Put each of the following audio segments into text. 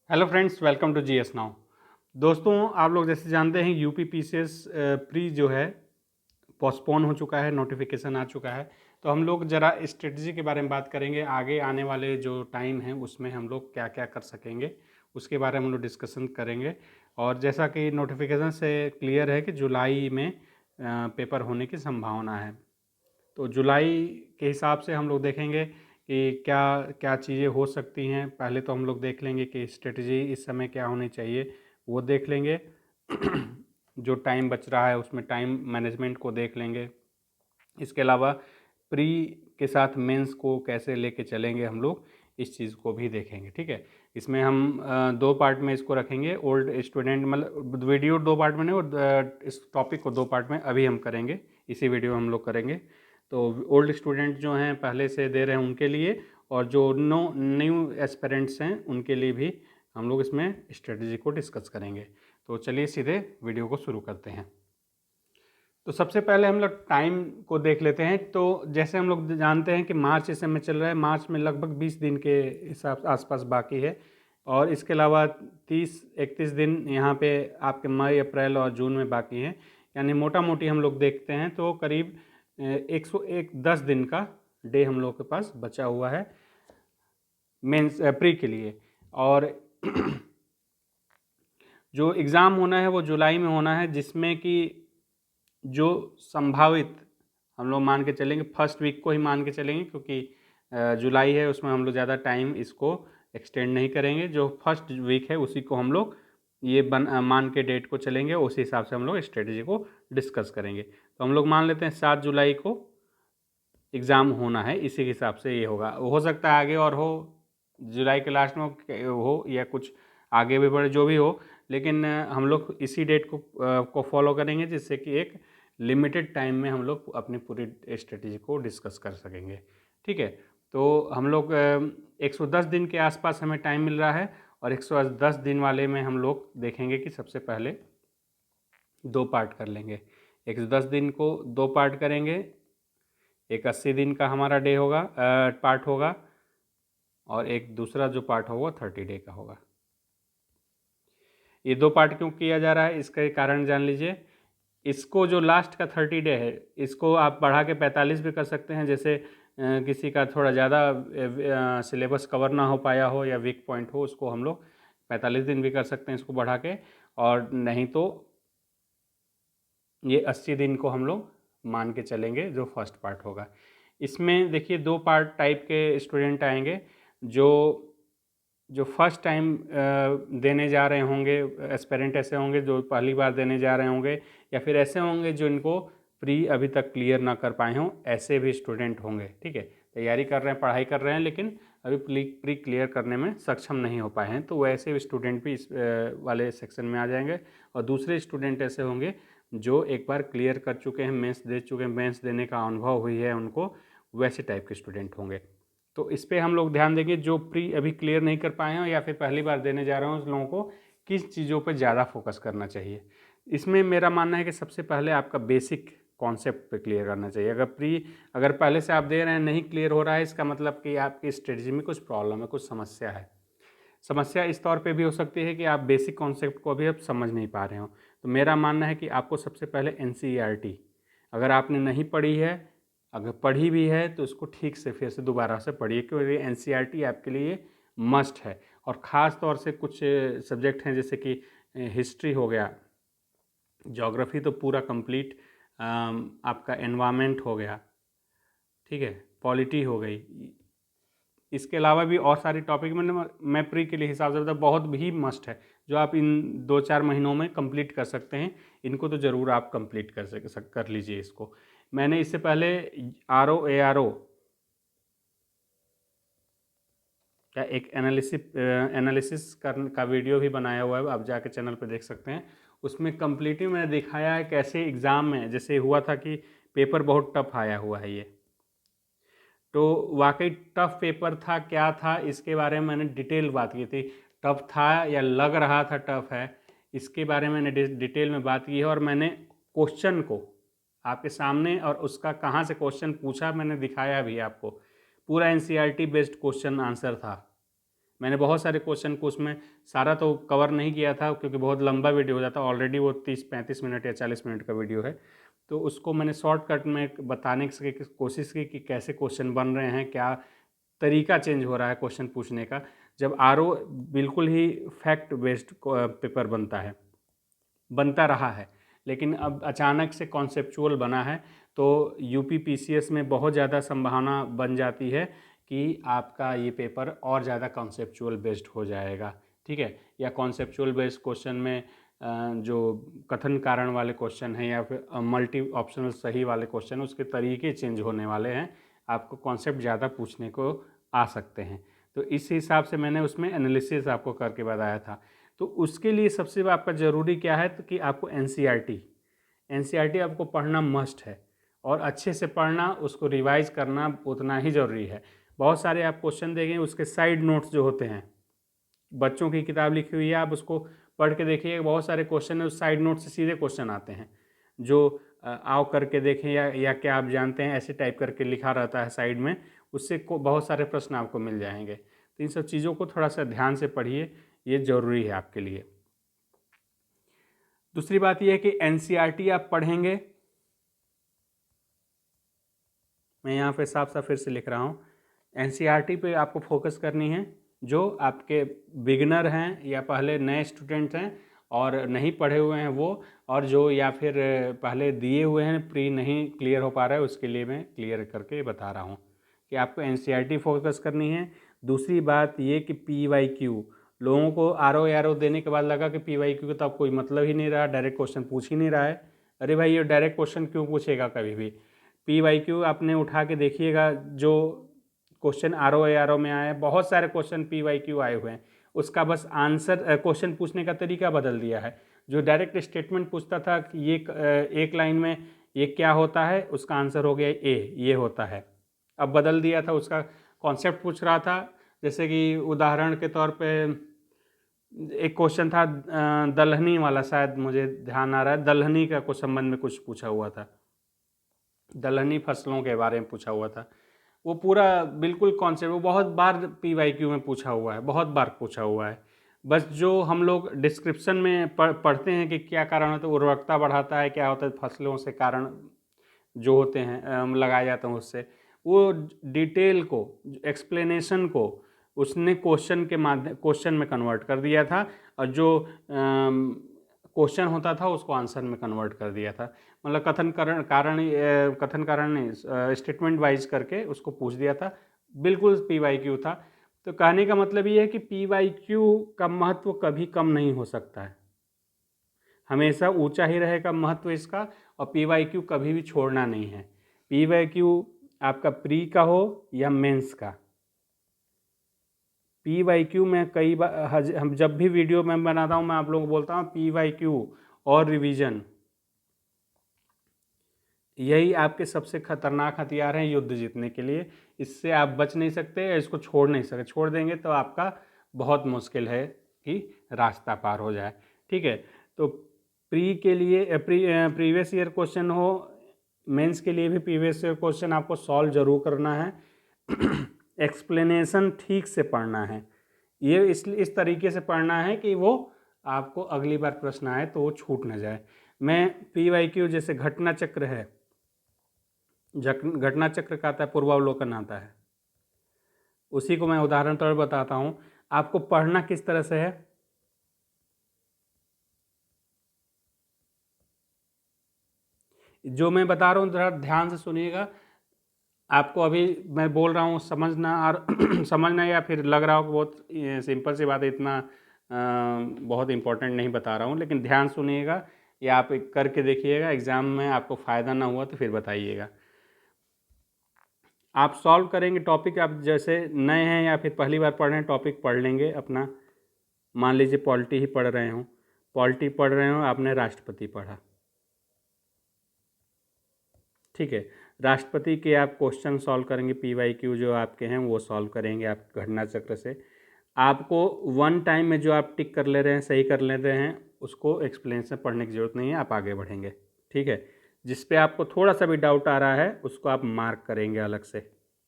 Hello friends, welcome to GS now. दोस्तों, आप लोग जैसे जानते हैं यूपी पीसीएस प्री जो है पोस्टपोन हो चुका है, नोटिफिकेशन आ चुका है। तो हम लोग ज़रा स्ट्रेटजी के बारे में बात करेंगे। आगे आने वाले जो टाइम है उसमें हम लोग क्या क्या कर सकेंगे उसके बारे में हम लोग डिस्कशन करेंगे। और जैसा कि नोटिफिकेशन से क्लियर है कि जुलाई में पेपर होने की संभावना है। तो जुलाई के हिसाब से हम लोग देखेंगे कि क्या क्या चीज़ें हो सकती हैं। पहले तो हम लोग देख लेंगे कि स्ट्रेटजी इस समय क्या होनी चाहिए, वो देख लेंगे। जो टाइम बच रहा है उसमें टाइम मैनेजमेंट को देख लेंगे। इसके अलावा प्री के साथ मेंस को कैसे लेके चलेंगे हम लोग, इस चीज़ को भी देखेंगे। ठीक है, इसमें हम दो पार्ट में इसको रखेंगे। ओल्ड स्टूडेंट मतलब वीडियो दो पार्ट में नहीं, और इस टॉपिक को दो पार्ट में अभी हम करेंगे, इसी वीडियो में हम लोग करेंगे। तो ओल्ड स्टूडेंट जो हैं पहले से दे रहे हैं उनके लिए, और जो न्यू एस्पिरेंट्स हैं उनके लिए भी हम लोग इसमें स्ट्रेटजी को डिस्कस करेंगे। तो चलिए सीधे वीडियो को शुरू करते हैं। तो सबसे पहले हम लोग टाइम को देख लेते हैं। तो जैसे हम लोग जानते हैं कि मार्च इस समय चल रहा है, मार्च में लगभग 20 दिन के हिसाब आसपास बाकी है। और इसके अलावा 30-31 दिन यहाँ पे आपके मई, अप्रैल और जून में बाकी हैं। यानी मोटा मोटी हम लोग देखते हैं तो करीब 110 दिन का डे हम लोग के पास बचा हुआ है मेंस प्री के लिए। और जो एग्ज़ाम होना है वो जुलाई में होना है, जिसमें कि जो संभावित हम लोग मान के चलेंगे फर्स्ट वीक को ही मान के चलेंगे, क्योंकि जुलाई है उसमें हम लोग ज़्यादा टाइम इसको एक्सटेंड नहीं करेंगे। जो फर्स्ट वीक है उसी को हम लोग ये मान के डेट को चलेंगे, उसी हिसाब से हम लोग स्ट्रेटजी को डिस्कस करेंगे। तो हम लोग मान लेते हैं 7 जुलाई को एग्ज़ाम होना है, इसी के हिसाब से ये होगा। हो सकता है आगे और हो, जुलाई के लास्ट में हो या कुछ आगे भी बढ़े, जो भी हो। लेकिन हम लोग इसी डेट को फॉलो करेंगे, जिससे कि एक लिमिटेड टाइम में हम लोग अपनी पूरी स्ट्रेटजी को डिस्कस कर सकेंगे। ठीक है, तो हम लोग 110 दिन के आसपास हमें टाइम मिल रहा है, और 110 दिन वाले में हम लोग देखेंगे कि सबसे पहले दो पार्ट कर लेंगे। 110 दिन को दो पार्ट करेंगे। एक 80 दिन का हमारा डे होगा, पार्ट होगा, और एक दूसरा जो पार्ट होगा 30 डे का होगा। ये दो पार्ट क्यों किया जा रहा है, इसका कारण जान लीजिए। इसको जो लास्ट का 30 डे है, इसको आप बढ़ा के 45 भी कर सकते हैं। जैसे किसी का थोड़ा ज़्यादा सिलेबस कवर ना हो पाया हो या वीक पॉइंट हो, उसको हम लोग 45 दिन भी कर सकते हैं इसको बढ़ा के। और नहीं तो ये 80 दिन को हम लोग मान के चलेंगे, जो फर्स्ट पार्ट होगा। इसमें देखिए दो पार्ट टाइप के स्टूडेंट आएंगे। जो जो फर्स्ट टाइम देने जा रहे होंगे, एस्पिरेंट ऐसे होंगे जो पहली बार देने जा रहे होंगे, या फिर ऐसे होंगे जो इनको प्री अभी तक क्लियर ना कर पाए हों, ऐसे भी स्टूडेंट होंगे। ठीक है, तैयारी कर रहे हैं, पढ़ाई कर रहे हैं, लेकिन अभी प्री क्लियर करने में सक्षम नहीं हो पाए हैं, तो वैसे भी स्टूडेंट भी इस वाले सेक्शन में आ जाएंगे। और दूसरे स्टूडेंट ऐसे होंगे जो एक बार क्लियर कर चुके हैं, मेंस दे चुके हैं, मेंस देने का अनुभव हुई है उनको, वैसे टाइप के स्टूडेंट होंगे। तो इस पर हम लोग ध्यान देंगे। जो प्री अभी क्लियर नहीं कर पाए हैं या फिर पहली बार देने जा रहे हैं, उस लोगों को किस चीज़ों पर ज़्यादा फोकस करना चाहिए। इसमें मेरा मानना है कि सबसे पहले आपका बेसिक कॉन्सेप्ट पे क्लियर करना चाहिए। अगर पहले से आप दे रहे हैं नहीं क्लियर हो रहा है, इसका मतलब कि आपकी स्ट्रेटजी में कुछ प्रॉब्लम है, कुछ समस्या है। समस्या इस तौर पे भी हो सकती है कि आप बेसिक कॉन्सेप्ट को अभी आप समझ नहीं पा रहे हो। तो मेरा मानना है कि आपको सबसे पहले NCERT, अगर आपने नहीं पढ़ी है, अगर पढ़ी भी है तो उसको ठीक से फिर से दोबारा से पढ़िए, क्योंकि NCERT आपके लिए मस्ट है। और ख़ास तौर से कुछ सब्जेक्ट हैं, जैसे कि हिस्ट्री हो गया, ज्योग्राफी तो पूरा कंप्लीट, आपका एनवायरनमेंट हो गया, ठीक है, पॉलिटी हो गई। इसके अलावा भी और सारी टॉपिक में मैं प्री के लिए हिसाब से बहुत भी मस्ट है, जो आप इन 2-4 महीनों में कंप्लीट कर सकते हैं। इनको तो ज़रूर आप कंप्लीट कर लीजिए इसको। मैंने इससे पहले RO का एक एनालिसिस का वीडियो भी बनाया हुआ है, आप जाके चैनल पे देख सकते हैं। उसमें कम्प्लीटली मैंने दिखाया है कैसे एग्ज़ाम में जैसे हुआ था कि पेपर बहुत टफ आया हुआ है ये। तो वाकई टफ पेपर था, क्या था, इसके बारे में मैंने डिटेल बात की थी। टफ था या लग रहा था टफ है, इसके बारे में मैंने डिटेल में बात की है। और मैंने क्वेश्चन को आपके सामने और उसका कहाँ से क्वेश्चन पूछा मैंने दिखाया भी आपको। पूरा NCERT बेस्ड क्वेश्चन आंसर था। मैंने बहुत सारे क्वेश्चन को उसमें सारा तो कवर नहीं किया था क्योंकि बहुत लंबा वीडियो हो जाता, ऑलरेडी वो 30-35 मिनट या 40 मिनट का वीडियो है। तो उसको मैंने शॉर्टकट में बताने की कोशिश की कि कैसे क्वेश्चन बन रहे हैं, क्या तरीका चेंज हो रहा है क्वेश्चन पूछने का। जब आरओ बिल्कुल ही फैक्ट बेस्ड पेपर बनता रहा है, लेकिन अब अचानक से कॉन्सेप्चुअल बना है, तो यूपी पीसीएस में बहुत ज़्यादा संभावना बन जाती है कि आपका ये पेपर और ज़्यादा कॉन्सेप्चुअल बेस्ड हो जाएगा, ठीक है। या कॉन्सेप्चुअल बेस्ड क्वेश्चन में जो कथन कारण वाले क्वेश्चन हैं या फिर मल्टी ऑप्शनल सही वाले क्वेश्चन, उसके तरीके चेंज होने वाले हैं, आपको कॉन्सेप्ट ज़्यादा पूछने को आ सकते हैं। तो इस हिसाब से मैंने उसमें एनालिसिस आपको करके बताया था। तो उसके लिए सबसे आपका ज़रूरी क्या है, तो कि आपको एनसीईआरटी आपको पढ़ना मस्ट है, और अच्छे से पढ़ना, उसको रिवाइज करना उतना ही ज़रूरी है। बहुत सारे आप क्वेश्चन देखें, उसके साइड नोट्स जो होते हैं, बच्चों की किताब लिखी हुई है, आप उसको पढ़ के देखिए, बहुत सारे क्वेश्चन है उस साइड नोट से सीधे क्वेश्चन आते हैं, जो आओ करके देखें या क्या आप जानते हैं, ऐसे टाइप करके लिखा रहता है साइड में, उससे बहुत सारे प्रश्न आपको मिल जाएंगे। तो इन सब चीज़ों को थोड़ा सा ध्यान से पढ़िए, ये ज़रूरी है आपके लिए। दूसरी बात यह है कि एनसीईआरटी आप पढ़ेंगे, मैं यहाँ पे साफ साफ फिर से लिख रहा हूँ, एनसीईआरटी पे आपको फोकस करनी है। जो आपके बिगिनर हैं या पहले नए स्टूडेंट्स हैं और नहीं पढ़े हुए हैं वो, और जो या फिर पहले दिए हुए हैं प्री नहीं क्लियर हो पा रहा है, उसके लिए मैं क्लियर करके बता रहा हूँ कि आपको एनसीईआरटी फोकस करनी है। दूसरी बात ये कि पीवाईक्यू, लोगों को आरओ देने के बाद लगा कि पीवाईक्यू का तो अब कोई मतलब ही नहीं रहा, डायरेक्ट क्वेश्चन पूछ ही नहीं रहा है। अरे भाई, ये डायरेक्ट क्वेश्चन क्यों पूछेगा कभी भी? पीवाईक्यू आपने उठा के देखिएगा, जो क्वेश्चन आरओ में आए हैं, बहुत सारे क्वेश्चन पीवाईक्यू आए हुए हैं, उसका बस आंसर क्वेश्चन पूछने का तरीका बदल दिया है। जो डायरेक्ट स्टेटमेंट पूछता था कि ये एक लाइन में ये क्या होता है, उसका आंसर हो गया ये होता है, अब बदल दिया था, उसका कॉन्सेप्ट पूछ रहा था। जैसे कि उदाहरण के तौर पे एक क्वेश्चन था दलहनी वाला, शायद मुझे ध्यान आ रहा है, दलहनी का कुछ संबंध में कुछ पूछा हुआ था, दलहनी फसलों के बारे में पूछा हुआ था। वो पूरा बिल्कुल कॉन्सेप्ट, वो बहुत बार पीवाईक्यू में पूछा हुआ है, बहुत बार पूछा हुआ है। बस जो हम लोग डिस्क्रिप्शन में पढ़ते हैं कि क्या कारण होता है, उर्वरकता बढ़ाता है, क्या होता है फसलों से कारण जो होते हैं लगाए जाते हैं, उससे वो डिटेल को, एक्सप्लेनेशन को उसने क्वेश्चन में कन्वर्ट कर दिया था, और जो क्वेश्चन होता था उसको आंसर में कन्वर्ट कर दिया था। मतलब कथन कारण नहीं, स्टेटमेंट वाइज करके उसको पूछ दिया था, बिल्कुल पीवाईक्यू था। तो कहने का मतलब ये है कि पीवाईक्यू का महत्व कभी कम नहीं हो सकता है, हमेशा ऊंचा ही रहेगा महत्व इसका, और पीवाईक्यू कभी भी छोड़ना नहीं है। पीवाईक्यू आपका प्री का हो या मेंस का, पीवाईक्यू में कई बार हम जब भी वीडियो मैं बनाता हूँ, मैं आप लोगों को बोलता हूँ पीवाईक्यू और रिवीजन, यही आपके सबसे खतरनाक हथियार हैं युद्ध जीतने के लिए। इससे आप बच नहीं सकते, इसको छोड़ नहीं सकते, छोड़ देंगे तो आपका बहुत मुश्किल है कि रास्ता पार हो जाए, ठीक है। तो प्री के लिए प्रीवियस ईयर क्वेश्चन हो, मेंस के लिए भी प्रीवियस ईयर क्वेश्चन आपको सॉल्व जरूर करना है। एक्सप्लेनेशन ठीक से पढ़ना है, ये इस तरीके से पढ़ना है कि वो आपको अगली बार प्रश्न आए तो वो छूट ना जाए। मैं पीवाईक्यू, जैसे घटना चक्र है, घटना चक्र का आता है, पूर्वावलोकन आता है, उसी को मैं उदाहरण तौर पर बताता हूँ। आपको पढ़ना किस तरह से है, जो मैं बता रहा हूँ जरा ध्यान से सुनिएगा। आपको अभी मैं बोल रहा हूँ समझना, और समझना, या फिर लग रहा हो कि बहुत सिंपल सी बात है, इतना बहुत इम्पोर्टेंट नहीं बता रहा हूँ, लेकिन ध्यान सुनिएगा, या आप करके देखिएगा, एग्ज़ाम में आपको फ़ायदा ना हुआ तो फिर बताइएगा। आप सॉल्व करेंगे टॉपिक, आप जैसे नए हैं या फिर पहली बार पढ़ रहे हैं, टॉपिक पढ़ लेंगे अपना। मान लीजिए पॉलिटी ही पढ़ रहे हो, पॉलिटी पढ़ रहे हो, आपने राष्ट्रपति पढ़ा, ठीक है। राष्ट्रपति के आप क्वेश्चन सॉल्व करेंगे, पीवाईक्यू जो आपके हैं वो सॉल्व करेंगे आप घटना चक्र से। आपको वन टाइम में जो आप टिक कर ले रहे हैं, सही कर ले रहे हैं, उसको एक्सप्लेनेशन पढ़ने की ज़रूरत नहीं है, आप आगे बढ़ेंगे, ठीक है। जिस पे आपको थोड़ा सा भी डाउट आ रहा है उसको आप मार्क करेंगे अलग से,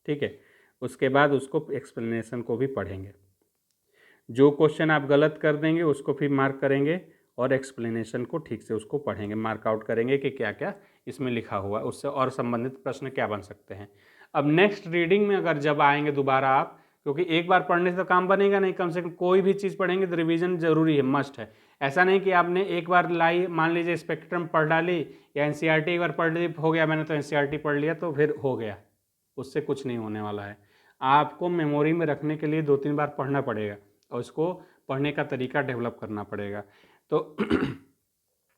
ठीक है। उसके बाद उसको एक्सप्लेनेशन को भी पढ़ेंगे। जो क्वेश्चन आप गलत कर देंगे उसको फिर मार्क करेंगे और एक्सप्लेनेशन को ठीक से उसको पढ़ेंगे, मार्क आउट करेंगे कि क्या क्या इसमें लिखा हुआ है, उससे और संबंधित प्रश्न क्या बन सकते हैं। अब नेक्स्ट रीडिंग में अगर जब आएंगे दोबारा आप, क्योंकि एक बार पढ़ने से तो काम बनेगा नहीं, कम से कम कोई भी चीज़ पढ़ेंगे तो रिवीजन जरूरी है, मस्ट है। ऐसा नहीं कि आपने एक बार लाई, मान लीजिए स्पेक्ट्रम पढ़ डाली या एनसीईआरटी एक बार पढ़ ली, हो गया मैंने तो एनसीईआरटी पढ़ लिया तो फिर हो गया, उससे कुछ नहीं होने वाला है। आपको मेमोरी में रखने के लिए 2-3 बार पढ़ना पड़ेगा और उसको पढ़ने का तरीका डेवलप करना पड़ेगा। तो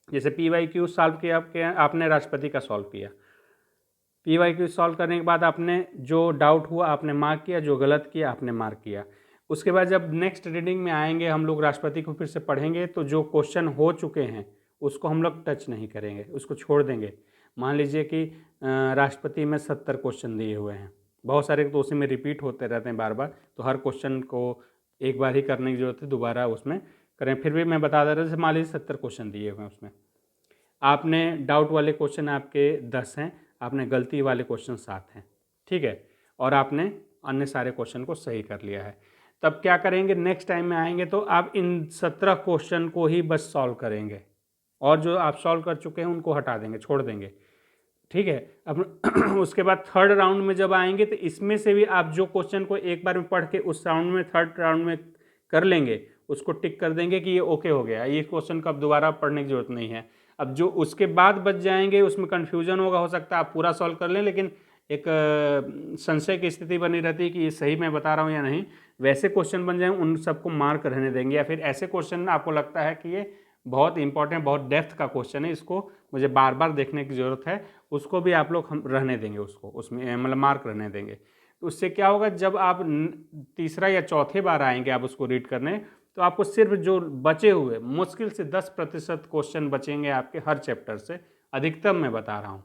जैसे PYQ सॉल्व किया आपने, राष्ट्रपति का सॉल्व किया, PYQ सॉल्व करने के बाद आपने जो डाउट हुआ आपने मार्क किया, जो गलत किया आपने मार्क किया। उसके बाद जब नेक्स्ट रीडिंग में आएंगे हम लोग राष्ट्रपति को फिर से पढ़ेंगे, तो जो क्वेश्चन हो चुके हैं उसको हम लोग टच नहीं करेंगे, उसको छोड़ देंगे। मान लीजिए कि राष्ट्रपति में 70 क्वेश्चन दिए हुए हैं, बहुत सारे तो उसी में रिपीट होते रहते हैं बार बार, तो हर क्वेश्चन को एक बार ही करने की जरूरत है, दोबारा उसमें करें। फिर भी मैं बता दे रहा हूँ, जैसे मान लीजिए 70 क्वेश्चन दिए हुए हैं, उसमें आपने डाउट वाले क्वेश्चन आपके 10 हैं, आपने गलती वाले क्वेश्चन 7 हैं, ठीक है, और आपने अन्य सारे क्वेश्चन को सही कर लिया है। तब क्या करेंगे, नेक्स्ट टाइम में आएंगे तो आप इन 17 क्वेश्चन को ही बस सॉल्व करेंगे, और जो आप सॉल्व कर चुके हैं उनको हटा देंगे, छोड़ देंगे, ठीक है। अब उसके बाद थर्ड राउंड में जब आएंगे तो इसमें से भी आप जो क्वेश्चन को एक बार में पढ़ के उस राउंड में, थर्ड राउंड में कर लेंगे, उसको टिक कर देंगे कि ये ओके हो गया, ये क्वेश्चन को अब दोबारा पढ़ने की जरूरत नहीं है। अब जो उसके बाद बच जाएंगे उसमें कन्फ्यूजन होगा, हो सकता है आप पूरा सॉल्व कर लें लेकिन एक संशय की स्थिति बनी रहती है कि ये सही मैं बता रहा हूँ या नहीं, वैसे क्वेश्चन बन जाए उन सबको मार्क रहने देंगे। या फिर ऐसे क्वेश्चन आपको लगता है कि ये बहुत इंपॉर्टेंट, बहुत डेप्थ का क्वेश्चन है, इसको मुझे बार बार देखने की ज़रूरत है, उसको भी आप लोग हम रहने देंगे, उसको उसमें मतलब मार्क रहने देंगे। तो उससे क्या होगा, जब आप तीसरा या चौथे बार आएंगे आप उसको रीड करने, तो आपको सिर्फ जो बचे हुए मुश्किल से 10% क्वेश्चन बचेंगे आपके हर चैप्टर से, अधिकतम मैं बता रहा हूँ,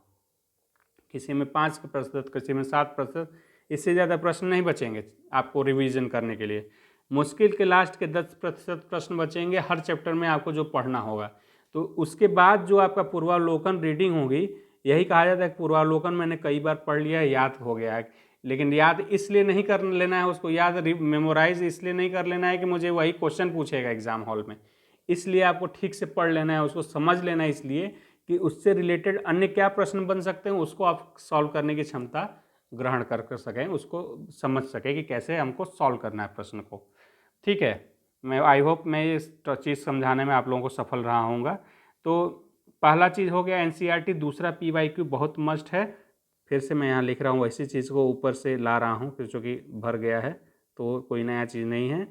किसी में 5%, किसी में 7%, इससे ज़्यादा प्रश्न नहीं बचेंगे आपको रिवीजन करने के लिए। मुश्किल के लास्ट के 10% प्रश्न बचेंगे हर चैप्टर में आपको जो पढ़ना होगा। तो उसके बाद जो आपका पूर्वावलोकन रीडिंग होगी, यही कहा जाता है कि पूर्वावलोकन मैंने कई बार पढ़ लिया है, याद हो गया है, लेकिन याद इसलिए नहीं कर लेना है उसको, याद मेमोराइज इसलिए नहीं कर लेना है कि मुझे वही क्वेश्चन पूछेगा एग्जाम हॉल में, इसलिए आपको ठीक से पढ़ लेना है, उसको समझ लेना है, इसलिए कि उससे रिलेटेड अन्य क्या प्रश्न बन सकते हैं उसको आप सॉल्व करने की क्षमता ग्रहण कर सकें, उसको समझ सकें कि कैसे हमको सॉल्व करना है प्रश्न को, ठीक है। मैं आई होप मैं ये चीज़ समझाने में आप लोगों को सफल रहा हूँगा। तो पहला चीज़ हो गया एनसीईआरटी, दूसरा PYQ बहुत मस्ट है। फिर से मैं यहाँ लिख रहा हूँ, वैसी चीज़ को ऊपर से ला रहा हूँ फिर, चूँकि भर गया है तो कोई नया चीज़ नहीं है,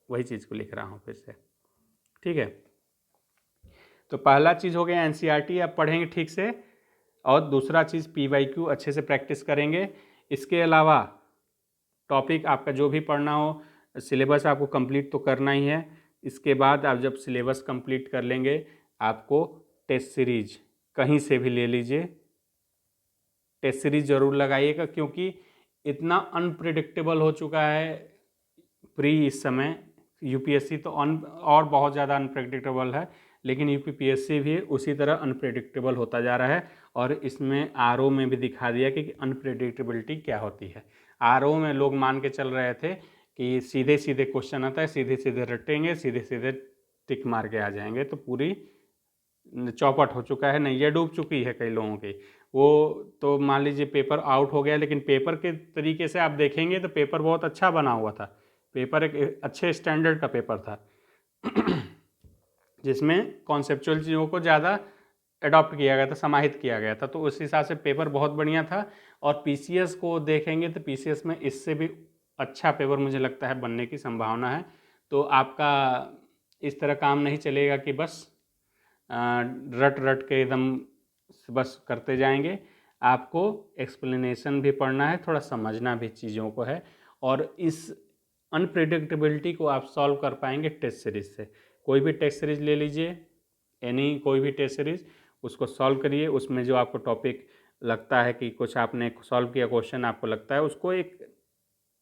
वही चीज़ को लिख रहा हूँ फिर से, ठीक है। तो पहला चीज़ हो गया एनसीईआरटी, आप पढ़ेंगे ठीक से, और दूसरा चीज़ PYQ अच्छे से प्रैक्टिस करेंगे। इसके अलावा टॉपिक आपका जो भी पढ़ना हो, सिलेबस आपको कंप्लीट तो करना ही है। इसके बाद आप जब सिलेबस कंप्लीट कर लेंगे, आपको टेस्ट सीरीज कहीं से भी ले लीजिए, टेस्ट सीरीज ज़रूर लगाइएगा, क्योंकि इतना अनप्रिडिक्टेबल हो चुका है प्री इस समय, यूपीएससी तो और बहुत ज़्यादा अनप्रेडिक्टेबल है, लेकिन यूपीपीएससी भी उसी तरह अनप्रेडिक्टेबल होता जा रहा है। और इसमें आरओ में भी दिखा दिया कि अनप्रेडिक्टेबिलिटी क्या होती है। आरओ में लोग मान के चल रहे थे कि सीधे सीधे क्वेश्चन आता है, सीधे सीधे रटेंगे, सीधे सीधे टिक मार के आ जाएंगे, तो पूरी चौपट हो चुका है, नैया डूब चुकी है कई लोगों की। वो तो मान लीजिए पेपर आउट हो गया, लेकिन पेपर के तरीके से आप देखेंगे तो पेपर बहुत अच्छा बना हुआ था, पेपर एक अच्छे स्टैंडर्ड का पेपर था जिसमें कॉन्सेप्चुअल चीज़ों को ज़्यादा अडॉप्ट किया गया था, समाहित किया गया था, तो उस हिसाब से पेपर बहुत बढ़िया था। और पीसीएस को देखेंगे तो पीसीएस में इससे भी अच्छा पेपर मुझे लगता है बनने की संभावना है। तो आपका इस तरह काम नहीं चलेगा कि बस रट रट के एकदम बस करते जाएंगे, आपको एक्सप्लेनेशन भी पढ़ना है, थोड़ा समझना भी चीज़ों को है, और इस अनप्रेडिक्टेबिलिटी को आप सॉल्व कर पाएंगे टेस्ट सीरीज से। कोई भी टेस्ट सीरीज ले लीजिए, कोई भी टेस्ट सीरीज, उसको सॉल्व करिए, उसमें जो आपको टॉपिक लगता है कि कुछ आपने सॉल्व किया क्वेश्चन आपको लगता है, उसको एक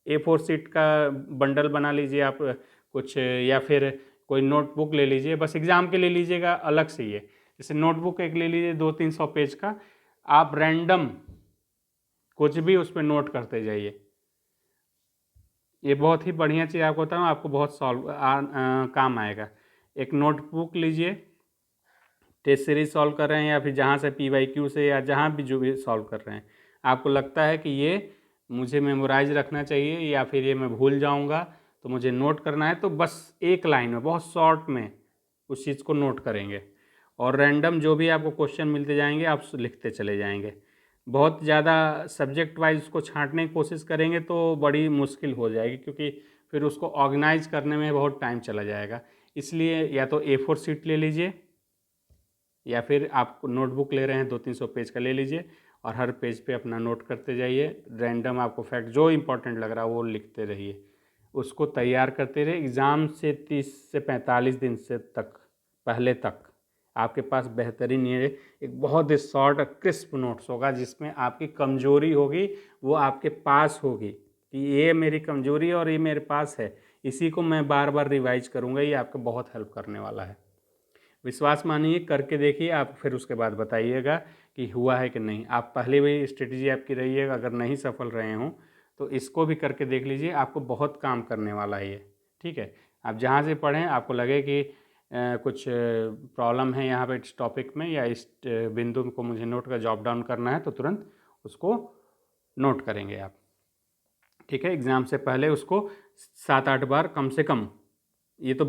A4 शीट का बंडल बना लीजिए आप कुछ, या फिर कोई नोटबुक ले लीजिए, बस एग्ज़ाम के लिए लीजिएगा अलग से, ये जैसे नोटबुक एक ले लीजिए 200-300 पेज का, आप रैंडम कुछ भी उस पर नोट करते जाइए, ये बहुत ही बढ़िया चीज़ आपको बताऊँ, आपको बहुत काम आएगा। एक नोटबुक लीजिए, टेस्ट सीरीज सॉल्व कर रहे हैं या फिर जहाँ से PYQ से या जहाँ भी जो भी सॉल्व कर रहे हैं, आपको लगता है कि ये मुझे मेमोराइज रखना चाहिए या फिर ये मैं भूल जाऊँगा, तो मुझे नोट करना है, तो बस एक लाइन में बहुत शॉर्ट में उस चीज़ को नोट करेंगे और रैंडम जो भी आपको क्वेश्चन मिलते जाएंगे आप लिखते चले जाएंगे। बहुत ज़्यादा सब्जेक्ट वाइज उसको छांटने की कोशिश करेंगे तो बड़ी मुश्किल हो जाएगी, क्योंकि फिर उसको ऑर्गेनाइज करने में बहुत टाइम चला जाएगा। इसलिए या तो A4 शीट ले लीजिए या फिर आप नोटबुक ले रहे हैं 200-300 पेज का ले लीजिए और हर पेज पे अपना नोट करते जाइए। रैंडम आपको फैक्ट जो इंपॉर्टेंट लग रहा है वो लिखते रहिए, उसको तैयार करते रहिए। एग्ज़ाम से 30 से 45 दिन से पहले तक आपके पास बेहतरीन ये एक बहुत ही शॉर्ट क्रिस्प नोट्स होगा, जिसमें आपकी कमजोरी होगी वो आपके पास होगी कि ये मेरी कमजोरी है और ये मेरे पास है, इसी को मैं बार बार रिवाइज करूँगा। ये आपको बहुत हेल्प करने वाला है। विश्वास मानिए, करके देखिए, आप फिर उसके बाद बताइएगा कि हुआ है कि नहीं। आप पहले भी स्ट्रेटजी आपकी रही है, अगर नहीं सफल रहे हों तो इसको भी करके देख लीजिए, आपको बहुत काम करने वाला है ये। ठीक है, आप जहाँ से पढ़ें आपको लगे कि कुछ प्रॉब्लम है यहाँ पे इस टॉपिक में या इस बिंदु को मुझे नोट का जॉब डाउन करना है, तो तुरंत उसको नोट करेंगे आप। ठीक है, एग्ज़ाम से पहले उसको 7-8 बार कम से कम, ये तो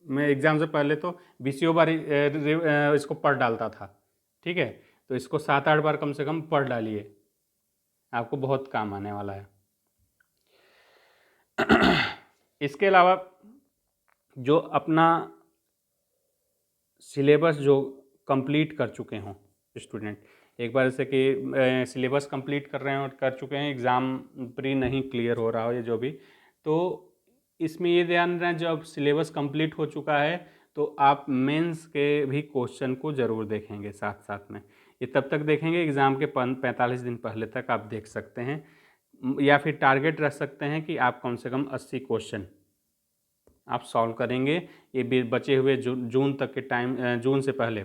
मैं एग्ज़ाम से पहले तो 20 बार इसको पढ़ डालता था। ठीक है, तो इसको 7-8 बार कम से कम पढ़ डालिए, आपको बहुत काम आने वाला है। इसके अलावा जो अपना सिलेबस जो कंप्लीट कर चुके हों स्टूडेंट, एक बार जैसे कि सिलेबस कंप्लीट कर रहे हैं और कर चुके हैं, एग्ज़ाम प्री नहीं क्लियर हो रहा हो या जो भी, तो इसमें ये ध्यान रखना, जब सिलेबस कंप्लीट हो चुका है तो आप मेंस के भी क्वेश्चन को ज़रूर देखेंगे साथ साथ में। ये तब तक देखेंगे एग्ज़ाम के 45 दिन पहले तक आप देख सकते हैं, या फिर टारगेट रख सकते हैं कि आप कम से कम 80 क्वेश्चन आप सॉल्व करेंगे। ये बचे हुए जून तक के टाइम, जून से पहले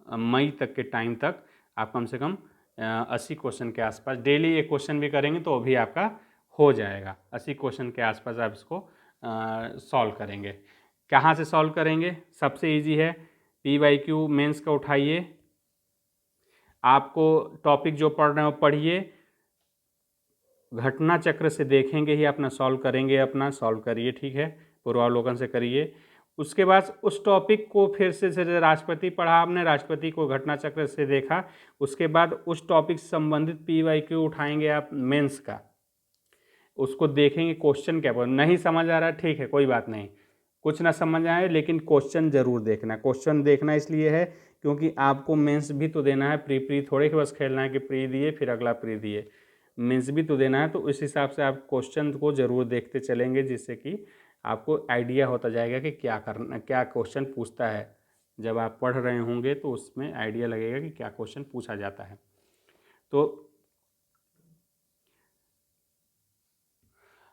मई तक के टाइम तक आप कम से कम 80 क्वेश्चन के आसपास डेली एक क्वेश्चन भी करेंगे तो भी आपका हो जाएगा। 80 क्वेश्चन के आसपास आप इसको सॉल्व करेंगे। कहाँ से सॉल्व करेंगे? सबसे इजी है, PYQ मेंस का उठाइए, आपको टॉपिक जो पढ़ रहे हो पढ़िए, घटना चक्र से देखेंगे ही अपना सॉल्व करेंगे, अपना सॉल्व करिए। ठीक है, पूर्वावलोकन से करिए। उसके बाद उस टॉपिक को फिर से राष्ट्रपति पढ़ा आपने, राष्ट्रपति को घटना चक्र से देखा, उसके बाद उस टॉपिक से संबंधित PYQ उठाएंगे आप मेंस का, उसको देखेंगे क्वेश्चन क्या नहीं समझ आ रहा, ठीक है कोई बात नहीं, कुछ ना समझ आए लेकिन क्वेश्चन ज़रूर देखना। क्वेश्चन देखना इसलिए है क्योंकि आपको मेंस भी तो देना है, प्री थोड़े के बस खेलना है कि प्री दिए फिर अगला प्री दिए, मेंस भी तो देना है। तो इस हिसाब से आप क्वेश्चन को ज़रूर देखते चलेंगे, जिससे कि आपको आइडिया होता जाएगा कि क्या करना, क्या क्वेश्चन पूछता है। जब आप पढ़ रहे होंगे तो उसमें आइडिया लगेगा कि क्या क्वेश्चन पूछा जाता है। तो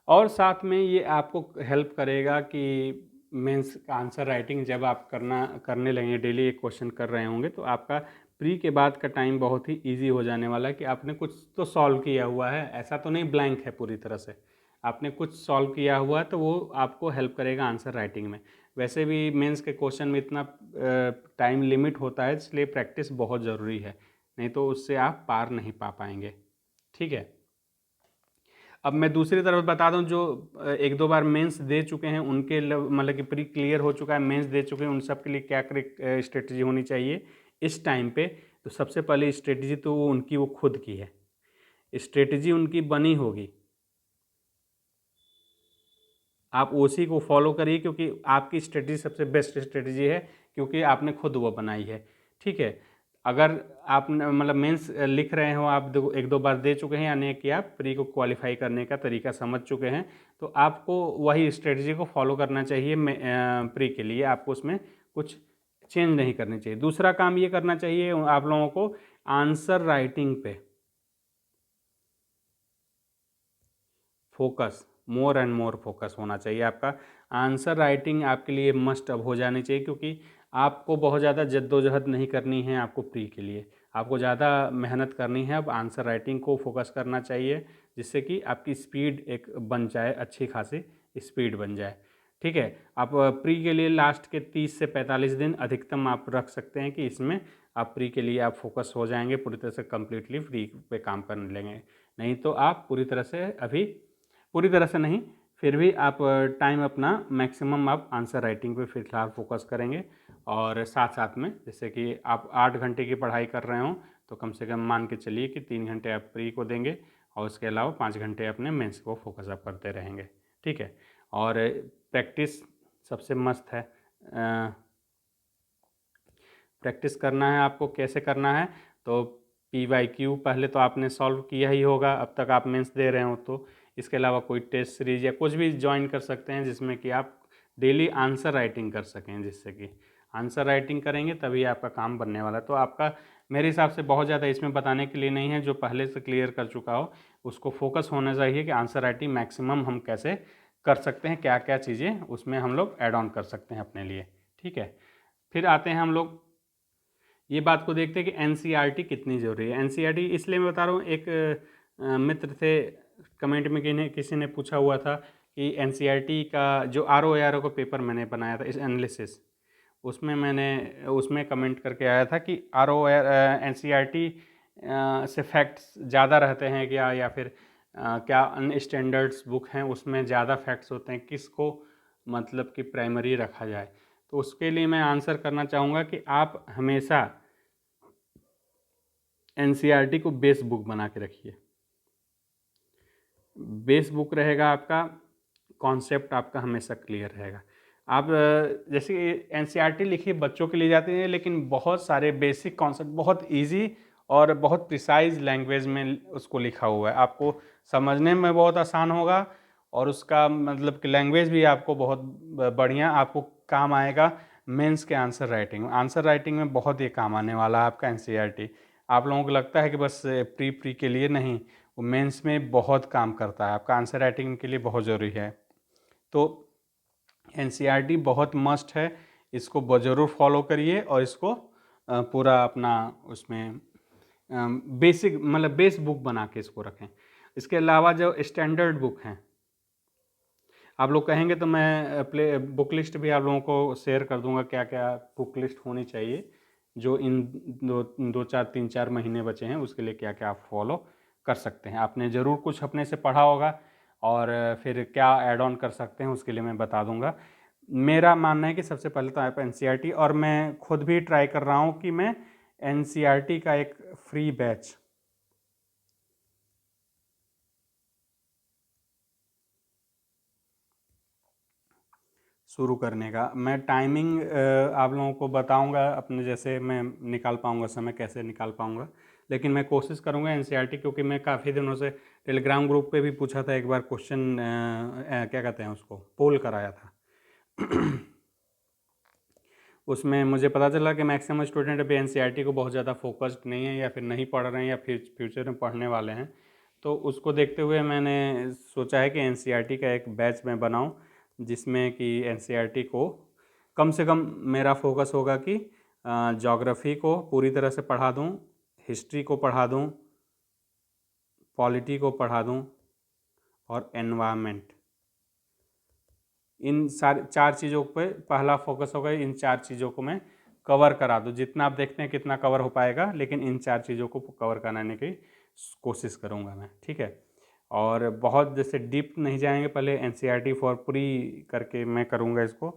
और साथ में ये आपको हेल्प करेगा कि मेंस का आंसर राइटिंग जब आप करने लगेंगे, डेली एक क्वेश्चन कर रहे होंगे, तो आपका प्री के बाद का टाइम बहुत ही इजी हो जाने वाला है कि आपने कुछ तो सॉल्व किया हुआ है, ऐसा तो नहीं ब्लैंक है पूरी तरह से, आपने कुछ सॉल्व किया हुआ है, तो वो आपको हेल्प करेगा आंसर राइटिंग में। वैसे भी मेंस के क्वेश्चन में इतना टाइम लिमिट होता है, इसलिए प्रैक्टिस बहुत ज़रूरी है, नहीं तो उससे आप पार नहीं पा पाएंगे। ठीक है, अब मैं दूसरी तरफ बता दूं, जो एक दो बार मेंस दे चुके हैं उनके मतलब कि प्री क्लियर हो चुका है, मेंस दे चुके हैं, उन सब के लिए क्या स्ट्रेटजी होनी चाहिए इस टाइम पे। तो सबसे पहले स्ट्रेटजी तो उनकी वो खुद की है, स्ट्रेटजी उनकी बनी होगी, आप उसी को फॉलो करिए, क्योंकि आपकी स्ट्रेटजी सबसे बेस्ट स्ट्रेटजी है, क्योंकि आपने खुद वो बनाई है। ठीक है, अगर आप मतलब मेंस लिख रहे हो, आप एक दो बार दे चुके हैं, यानी कि आप प्री को क्वालिफाई करने का तरीका समझ चुके हैं, तो आपको वही स्ट्रेटजी को फॉलो करना चाहिए। प्री के लिए आपको उसमें कुछ चेंज नहीं करनी चाहिए। दूसरा काम ये करना चाहिए आप लोगों को, आंसर राइटिंग पे focus, more and more focus होना चाहिए आपका। आंसर राइटिंग आपके लिए मस्ट अब हो जानी चाहिए, क्योंकि आपको बहुत ज़्यादा जद्दोजहद नहीं करनी है आपको प्री के लिए, आपको ज़्यादा मेहनत करनी है, अब आंसर राइटिंग को फोकस करना चाहिए। जिससे कि आपकी स्पीड एक बन जाए, अच्छी खासी स्पीड बन जाए। ठीक है, आप प्री के लिए लास्ट के 30 से 45 दिन अधिकतम आप रख सकते हैं कि इसमें आप प्री के लिए आप फोकस हो जाएंगे, पूरी तरह से कम्प्लीटली फ्री पे काम करने लगेंगे। नहीं तो आप पूरी तरह से, अभी पूरी तरह से नहीं, फिर भी आप टाइम अपना मैक्सिमम आप आंसर राइटिंग पे फिलहाल फोकस करेंगे। और साथ साथ में जैसे कि आप 8 घंटे की पढ़ाई कर रहे हो तो कम से कम मान के चलिए कि 3 घंटे आप प्री को देंगे और उसके अलावा 5 घंटे अपने मेंस को फोकस आप करते रहेंगे। ठीक है, और प्रैक्टिस सबसे मस्त है। प्रैक्टिस करना है आपको, कैसे करना है? तो PYQ पहले तो आपने सॉल्व किया ही होगा, अब तक आप मेंस दे रहे हो तो इसके अलावा कोई टेस्ट सीरीज या कुछ भी ज्वाइन कर सकते हैं जिसमें कि आप डेली आंसर राइटिंग कर सकें, जिससे कि आंसर राइटिंग करेंगे तभी आपका काम बनने वाला है। तो आपका मेरे हिसाब से बहुत ज़्यादा इसमें बताने के लिए नहीं है, जो पहले से क्लियर कर चुका हो उसको फोकस होना चाहिए कि आंसर राइटिंग मैक्सिमम हम कैसे कर सकते हैं, क्या क्या चीज़ें उसमें हम लोग ऐड ऑन कर सकते हैं अपने लिए। ठीक है, फिर आते हैं हम लोग ये बात को देखते हैं कि NCERT कितनी ज़रूरी है। NCERT इसलिए मैं बता रहा हूँ, एक मित्र थे, कमेंट में किसी ने पूछा हुआ था कि NCERT का जो RO का पेपर मैंने बनाया था इस एनालिसिस, उसमें कमेंट करके आया था कि NCERT से फैक्ट्स ज़्यादा रहते हैं क्या, या फिर क्या अन्य स्टैंडर्ड्स बुक हैं उसमें ज़्यादा फैक्ट्स होते हैं, किसको मतलब कि प्राइमरी रखा जाए? तो उसके लिए मैं आंसर करना चाहूँगा कि आप हमेशा NCERT को बेस बुक बना के रखिए। बेस बुक रहेगा आपका, कॉन्सेप्ट आपका हमेशा क्लियर रहेगा। आप जैसे NCERT लिखी बच्चों के लिए जाती है, लेकिन बहुत सारे बेसिक कॉन्सेप्ट बहुत इजी और बहुत प्रिसाइज लैंग्वेज में उसको लिखा हुआ है, आपको समझने में बहुत आसान होगा और उसका मतलब कि लैंग्वेज भी आपको बहुत बढ़िया आपको काम आएगा। मेंस के आंसर राइटिंग में बहुत ही काम आने वाला है आपका NCERT। आप लोगों को लगता है कि बस प्री के लिए, नहीं, वो मेंस में बहुत काम करता है, आपका आंसर राइटिंग के लिए बहुत ज़रूरी है। तो NCERT बहुत मस्ट है, इसको ज़रूर फॉलो करिए और इसको पूरा अपना उसमें बेसिक मतलब बेस बुक बना के इसको रखें। इसके अलावा जो स्टैंडर्ड बुक हैं, आप लोग कहेंगे तो मैं बुक लिस्ट भी आप लोगों को शेयर कर दूंगा, क्या क्या बुक लिस्ट होनी चाहिए, जो इन 2-4 3-4 महीने बचे हैं उसके लिए क्या क्या आप फॉलो कर सकते हैं। आपने ज़रूर कुछ अपने से पढ़ा होगा और फिर क्या ऐड ऑन कर सकते हैं उसके लिए मैं बता दूंगा। मेरा मानना है कि सबसे पहले तो आप NCERT, और मैं खुद भी ट्राई कर रहा हूँ कि मैं NCERT का एक फ्री बैच शुरू करने का, मैं टाइमिंग आप लोगों को बताऊंगा अपने, जैसे मैं निकाल पाऊंगा समय, कैसे निकाल पाऊंगा, लेकिन मैं कोशिश करूंगा NCERT, क्योंकि मैं काफ़ी दिनों से टेलीग्राम ग्रुप पे भी पूछा था एक बार क्वेश्चन, क्या कहते हैं उसको, पोल कराया था उसमें मुझे पता चला कि मैक्सिमम स्टूडेंट अभी NCERT को बहुत ज़्यादा फोकस्ड नहीं है, या फिर नहीं पढ़ रहे हैं, या फिर फ्यूचर में पढ़ने वाले हैं। तो उसको देखते हुए मैंने सोचा है कि NCERT का एक बैच मैं बनाऊं, जिसमें कि NCERT को कम से कम मेरा फोकस होगा कि ज्योग्राफी को पूरी तरह से पढ़ा दूं, हिस्ट्री को पढ़ा दूं, पॉलिटी को पढ़ा दूं और एनवायरनमेंट, इन सारी 4 चीज़ों पे पहला फोकस होगा। इन 4 चीज़ों को मैं कवर करा दूँ, जितना आप देखते हैं कितना कवर हो पाएगा, लेकिन इन 4 चीज़ों को कवर कराने की कोशिश करूँगा मैं। ठीक है, और बहुत जैसे डीप नहीं जाएंगे, पहले NCERT फॉर प्री करके मैं करूँगा इसको,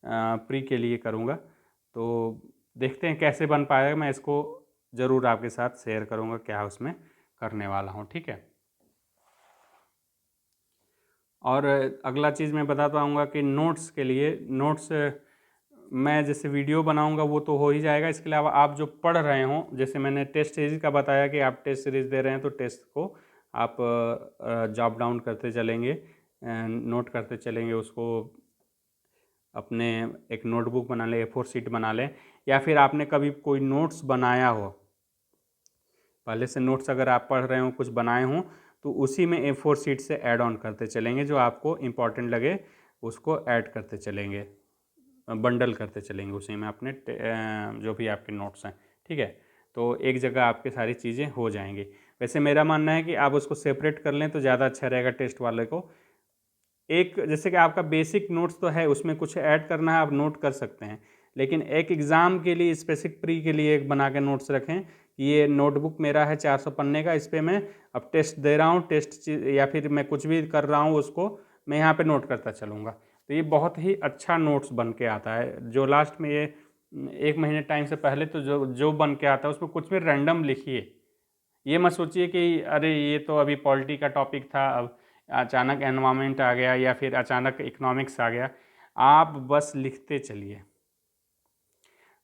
प्री के लिए करूँगा। तो देखते हैं कैसे बन पाएगा, मैं इसको ज़रूर आपके साथ शेयर करूँगा क्या उसमें करने वाला हूँ। ठीक है, और अगला चीज़ मैं बता पाऊँगा कि नोट्स के लिए, नोट्स मैं जैसे वीडियो बनाऊंगा वो तो हो ही जाएगा, इसके अलावा आप जो पढ़ रहे हों, जैसे मैंने टेस्ट सीरीज़ का बताया कि आप टेस्ट सीरीज़ दे रहे हैं तो टेस्ट को आप जॉब डाउन करते चलेंगे, नोट करते चलेंगे, उसको अपने एक नोटबुक बना लें, A4 शीट बना लें, या फिर आपने कभी कोई नोट्स बनाया हो, पहले से नोट्स अगर आप पढ़ रहे हो कुछ बनाए हों तो उसी में A4 शीट से ऐड ऑन करते चलेंगे, जो आपको इम्पॉर्टेंट लगे उसको ऐड करते चलेंगे, बंडल करते चलेंगे उसी में अपने जो भी आपके नोट्स हैं। ठीक है, तो एक जगह आपके सारी चीज़ें हो जाएंगी। वैसे मेरा मानना है कि आप उसको सेपरेट कर लें तो ज़्यादा अच्छा रहेगा टेस्ट वाले को। एक जैसे कि आपका बेसिक नोट्स तो है, उसमें कुछ ऐड करना है आप नोट कर सकते हैं, लेकिन एक एग्ज़ाम के लिए स्पेसिफिक प्री के लिए एक बना के नोट्स रखें कि ये नोटबुक मेरा है 400 पन्ने का, इस पर मैं अब टेस्ट दे रहा हूँ, टेस्ट या फिर मैं कुछ भी कर रहा हूँ उसको मैं यहाँ पे नोट करता चलूँगा। तो ये बहुत ही अच्छा नोट्स बन के आता है। जो लास्ट में ये 1 महीने टाइम से पहले तो जो जो बन के आता है उसमें कुछ भी रैंडम लिखिए। ये मत सोचिए कि अरे ये तो अभी पॉलिटी का टॉपिक था, अब अचानक एनवायरनमेंट आ गया या फिर अचानक इकोनॉमिक्स आ गया। आप बस लिखते चलिए,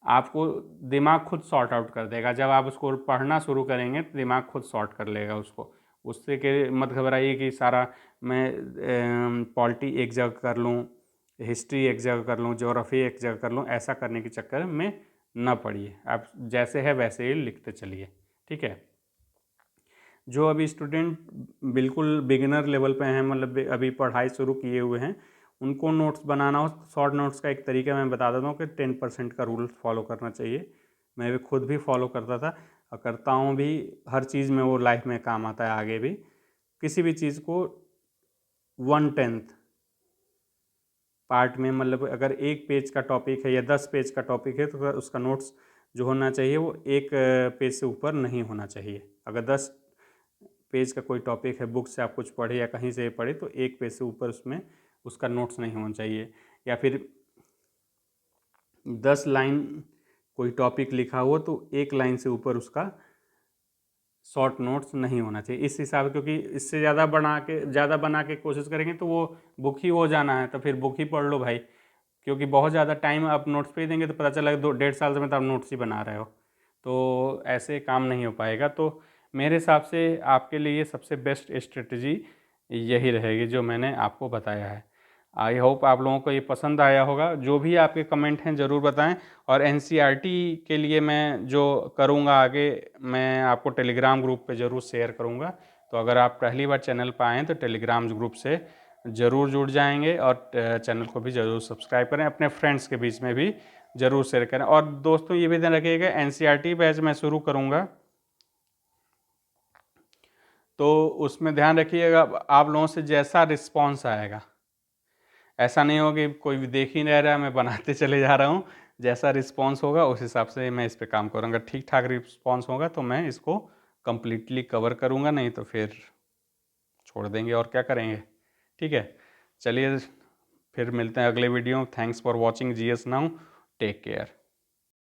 आपको दिमाग खुद सॉर्ट आउट कर देगा। जब आप उसको पढ़ना शुरू करेंगे तो दिमाग खुद सॉर्ट कर लेगा उसको। उससे के मत घबराइए कि सारा मैं पॉलिटी एक जगह कर लूँ, हिस्ट्री एक जगह कर लूँ, ज्योग्राफी एक जगह कर लूँ, ऐसा करने के चक्कर में न पड़िए। आप जैसे है वैसे ही लिखते चलिए, ठीक है। जो अभी स्टूडेंट बिल्कुल बिगिनर लेवल पे हैं, मतलब अभी पढ़ाई शुरू किए हुए हैं, उनको नोट्स बनाना हो, शॉर्ट नोट्स का एक तरीका मैं बता देता हूँ कि 10% का रूल फॉलो करना चाहिए। मैं भी खुद भी फॉलो करता था और करता हूँ भी। हर चीज़ में वो लाइफ में काम आता है आगे भी। किसी भी चीज़ को 1/10 पार्ट में, मतलब अगर 1 पेज का टॉपिक है या 10 पेज का टॉपिक है तो उसका नोट्स जो होना चाहिए वो 1 पेज से ऊपर नहीं होना चाहिए। अगर 10 पेज का कोई टॉपिक है, बुक से आप कुछ पढ़े या कहीं से पढ़े, तो 1 पेज से ऊपर उसमें उसका नोट्स नहीं होना चाहिए। या फिर 10 लाइन कोई टॉपिक लिखा हो तो 1 लाइन से ऊपर उसका शॉर्ट नोट्स नहीं होना चाहिए इस हिसाब, क्योंकि इससे ज़्यादा बना के कोशिश करेंगे तो वो बुक ही हो जाना है, तो फिर बुक ही पढ़ लो भाई। क्योंकि बहुत ज़्यादा टाइम आप नोट्स पे ही देंगे तो पता चला 2 1.5 साल से में तो आप नोट्स ही बना रहे हो, तो ऐसे काम नहीं हो पाएगा। तो मेरे हिसाब से आपके लिए सबसे बेस्ट स्ट्रेटजी यही रहेगी जो मैंने आपको बताया है। आई होप आप लोगों को ये पसंद आया होगा। जो भी आपके कमेंट हैं ज़रूर बताएं। और एनसीईआरटी के लिए मैं जो करूँगा आगे, मैं आपको टेलीग्राम ग्रुप पे ज़रूर शेयर करूँगा। तो अगर आप पहली बार चैनल पर आएँ तो टेलीग्राम ग्रुप से ज़रूर जुड़ जाएंगे और चैनल को भी ज़रूर सब्सक्राइब करें, अपने फ्रेंड्स के बीच में भी ज़रूर शेयर करें। और दोस्तों ये भी ध्यान रखिएगा, एनसीईआरटी बैच मैं शुरू करूँगा तो उसमें ध्यान रखिएगा आप लोगों से जैसा रिस्पॉन्स आएगा, ऐसा नहीं हो कि कोई भी देख ही नहीं रहा मैं बनाते चले जा रहा हूँ। जैसा रिस्पॉन्स होगा उस हिसाब से मैं इस पर काम करूँगा। ठीक ठाक रिस्पॉन्स होगा तो मैं इसको कम्प्लीटली कवर करूँगा, नहीं तो फिर छोड़ देंगे और क्या करेंगे। ठीक है, चलिए फिर मिलते हैं अगले video. Thanks for watching GS नाउ, टेक केयर।